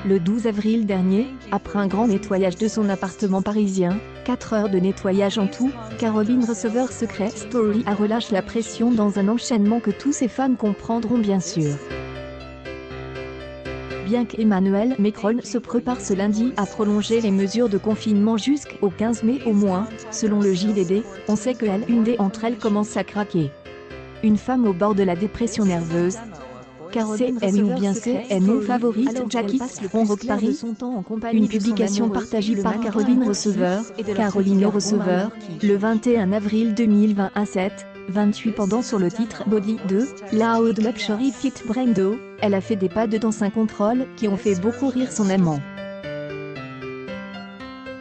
Le 12 avril dernier, après un grand nettoyage de son appartement parisien, 4 heures de nettoyage en tout, Caroline Receveur Secret Story a relâché la pression dans un enchaînement que tous ses fans comprendront bien sûr. Bien qu'Emmanuel Macron se prépare ce lundi à prolonger les mesures de confinement jusqu'au 15 mai au moins, selon le JDD, on sait qu'une d'entre elles commence à craquer. Une femme au bord de la dépression nerveuse. CNU ou bien CNU favorite Jackie From Rock Paris. Une publication partagée par Caroline Receveur, Caroline Receveur, le 21 avril 2020 à 7:28 pendant sur le titre Body 2, Loud Luxury Fit Brando, elle a fait des pas dans un contrôle qui ont fait beaucoup rire son amant.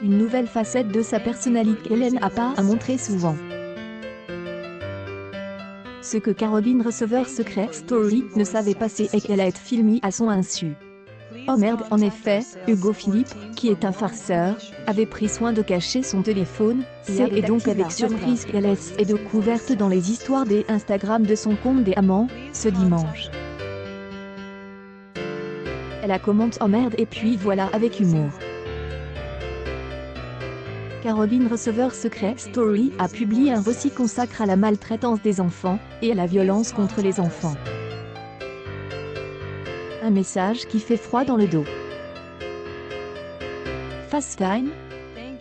Une nouvelle facette de sa personnalité qu'Hélène n'a pas à montrer souvent. Ce que Caroline Receveur Secret Story ne savait pas c'est qu'elle a été filmée à son insu. Oh merde, en effet, Hugo Philippe, qui est un farceur, avait pris soin de cacher son téléphone, et donc avec surprise qu'elle est découverte dans les histoires des Instagram de son compte des amants, ce dimanche. Elle a commenté oh merde et puis voilà avec humour. Caroline Receveur Secret Story a publié un récit consacré à la maltraitance des enfants, et à la violence contre les enfants. Un message qui fait froid dans le dos. Fast time.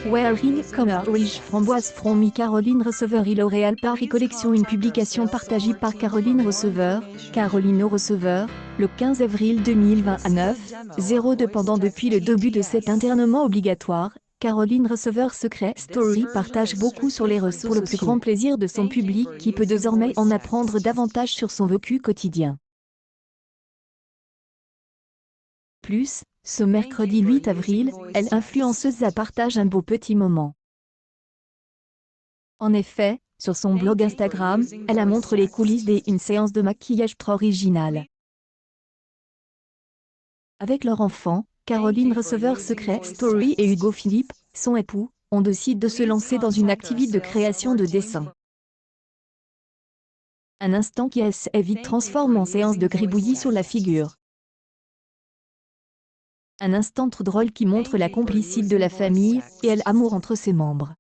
Wearing Comer Rich Framboise from me Caroline Receveur L'Oréal Paris Collection. Une publication partagée par Caroline Receveur, Caroline Receveur, le 15 avril 2020 à 9:02 pendant depuis le début de cet internement obligatoire. Caroline Receveur Secret Story partage beaucoup sur les réseaux pour le plus grand plaisir de son public qui peut désormais en apprendre davantage sur son vécu quotidien. Plus, ce mercredi 8 avril, elle influenceuse partage un beau petit moment. En effet, sur son blog Instagram, elle a montré les coulisses d'une séance de maquillage trop originale. Avec leur enfant, Caroline Receveur Secret Story et Hugo Philippe, son époux, ont décidé de se lancer dans une activité de création de dessin. Un instant qui est vite transforme en séance de gribouillis sur la figure. Un instant trop drôle qui montre la complicité de la famille, et l'amour entre ses membres.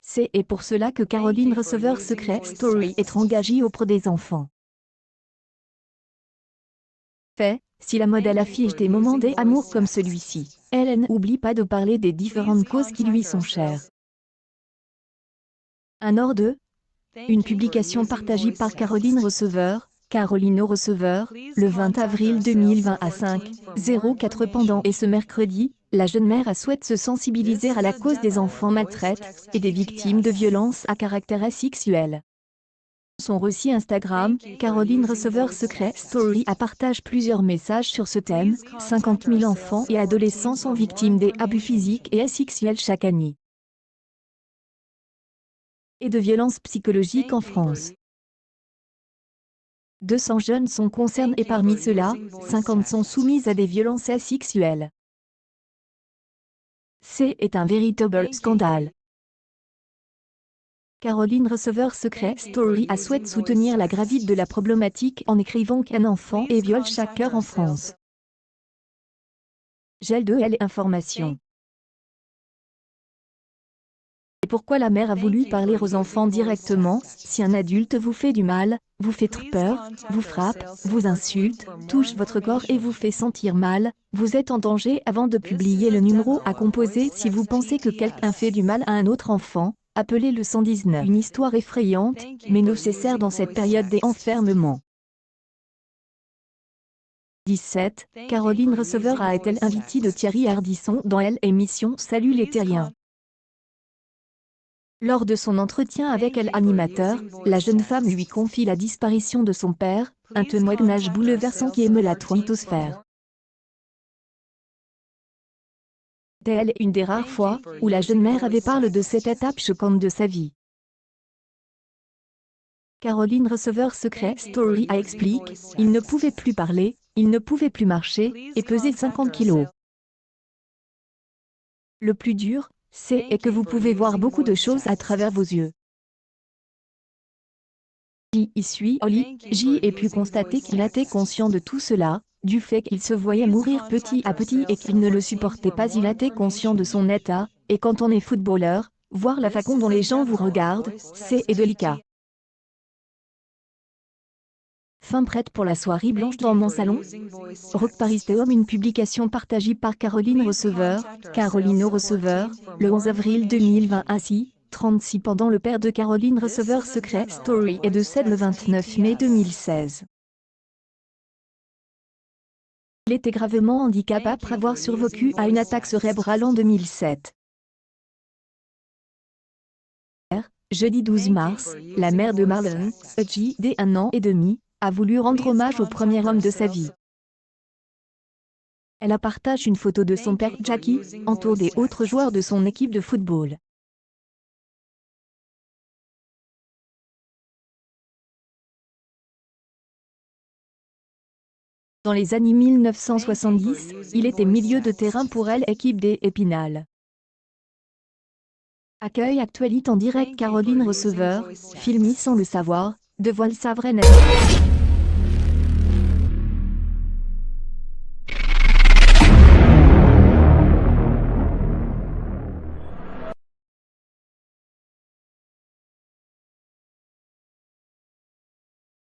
C'est pour cela que Caroline Receveur Secret Story est engagée auprès des enfants. Si la modèle affiche des moments d'amour comme celui-ci, elle n'oublie pas de parler des différentes causes qui lui sont chères. Un hors de une publication partagée par Caroline Receveur, Caroline Receveur, le 20 avril 2020 à 5:04 pendant et ce mercredi, la jeune mère souhaite se sensibiliser à la cause des enfants maltraités et des victimes de violences à caractère sexuel. Son récit Instagram, Caroline Receveur Secret Story partage plusieurs messages sur ce thème. 50 000 enfants et adolescents sont victimes d'abus physiques et sexuels chaque année. Et de violences psychologiques en France. 200 jeunes sont concernés et parmi ceux-là, 50 sont soumis à des violences sexuelles. C'est un véritable scandale. Caroline Receveur Secret Story souhaite soutenir la gravité de la problématique en écrivant qu'un enfant est violé chaque heure en France. Gel de information. Et pourquoi la mère a voulu parler aux enfants directement? Si un adulte vous fait du mal, vous fait peur, vous frappe, vous insulte, touche votre corps et vous fait sentir mal, vous êtes en danger avant de publier le numéro à composer si vous pensez que quelqu'un fait du mal à un autre enfant. Appelez le 119. Une histoire effrayante, mais nécessaire dans cette période d'enfermement. 17. Caroline Receveur a été invitée de Thierry Ardisson dans l'émission Salut les Terriens. Lors de son entretien avec l'animateur, la jeune femme lui confie la disparition de son père, un témoignage bouleversant qui émeut la twittosphère. Telle une des rares fois où la jeune mère avait parlé de cette étape choquante de sa vie. Caroline Receveur Secret Story explique, il ne pouvait plus parler, il ne pouvait plus marcher, et pesait 50 kilos. Le plus dur, c'est que vous pouvez voir beaucoup de choses à travers vos yeux. J'y suis allée, j'y ai pu constater qu'il était conscient de tout cela, du fait qu'il se voyait mourir petit à petit et qu'il ne le supportait pas. Il était conscient de son état, et quand on est footballeur, voir la façon dont les gens vous regardent, c'est délicat. Fin prête pour la soirée blanche dans mon salon. Rock Paris Théum, une publication partagée par Caroline Receveur, Caroline Receveur, le 11 avril 2020. Ainsi, 36 pendant le père de Caroline Receveur. Secret Story est décédé le 29 mai 2016. Il était gravement handicapé après avoir survécu à une attaque cérébrale en 2007. Jeudi 12 mars, la mère de Marlon, Hudgy, d'1 an et demi, a voulu rendre hommage au premier homme de sa vie. Elle a partagé une photo de son père Jackie, entouré d'autres joueurs de son équipe de football. Dans les années 1970, il était milieu de terrain pour l'équipe des Épinal. Accueil actualité en direct. Caroline Receveur, filmée sans le savoir, dévoile sa vraie nature.